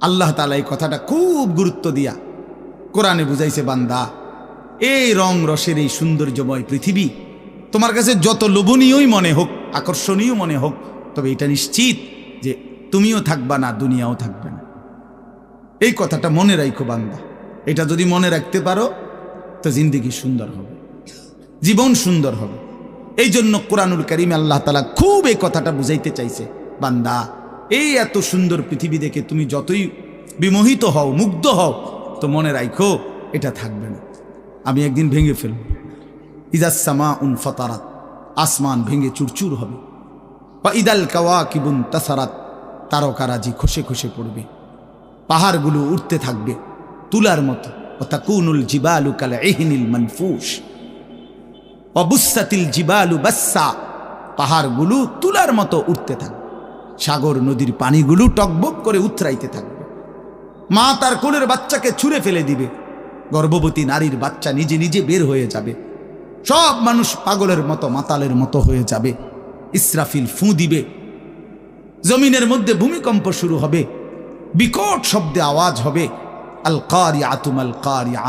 আল্লাহ তাআলা এই কথাটা খুব গুরুত্ব দিয়া কোরআনে বুঝাইছে, বান্দা এই রং রসের এই সৌন্দর্যময় পৃথিবী তোমার কাছে যত লোভনীয়ই মনে হোক, আকর্ষণীয় মনে হোক, তবে এটা নিশ্চিত যে তুমিও থাকবা না, দুনিয়াও থাকবে না। এই কথাটা মনে রাখো বান্দা। এটা যদি মনে রাখতে পারো তো জিন্দেগি সুন্দর হবে, জীবন সুন্দর হবে। এই জন্য কোরআনুল কারীমে আল্লাহ তাআলা খুব এই কথাটা বুঝাইতে চাইছে, বান্দা এই এত সুন্দর পৃথিবী দেখে তুমি যতই বিমোহিত হও, মুগ্ধ হও, তো মনে রাখো এটা থাকবে না, আমি একদিন ভেঙে ফেলব। ইযাস সামাউন ফাতারাত, আসমান ভেঙে চুরচুর হবে। ওয়া ইদাল কাওয়াকিবুন তাসারাত, তারকারাজি খসে খসে পড়বে। পাহাড়গুলো উঠতে থাকবে তুলার মতো। ওয়া তাকুনুল জিবালু কাল ইহনিল মানফুশ ওয়া বুসাতিল জিবালু বাসসা, পাহাড়গুলো তুলার মতো উঠতে থাকবে। সাগর নদীর পানিগুলো টকবক করে উথরাইতে থাকবে। মা তার কোলের বাচ্চাকে ছুঁড়ে ফেলে দিবে। গর্ভবতী নারীর বাচ্চা নিজে নিজে বের হয়ে যাবে। সব মানুষ পাগলের মতো মাতালের মতো হয়ে যাবে। ইসরাফিল ফুঁ দিবে। জমিনের মধ্যে ভূমিকম্প শুরু হবে, বিকট শব্দে আওয়াজ হবে। আল কারিআতু মাল কারিআ।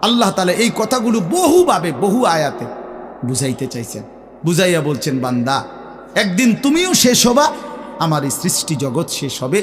আল্লাহ তাআলা এই কথাগুলো বহুভাবে বহু আয়াতে বুঝাইতে চাইছেন। বুঝাইয়া বলছেন, বান্দা একদিন তুমিও শেষ হবা, আমার এই সৃষ্টি জগৎ শেষ হবে।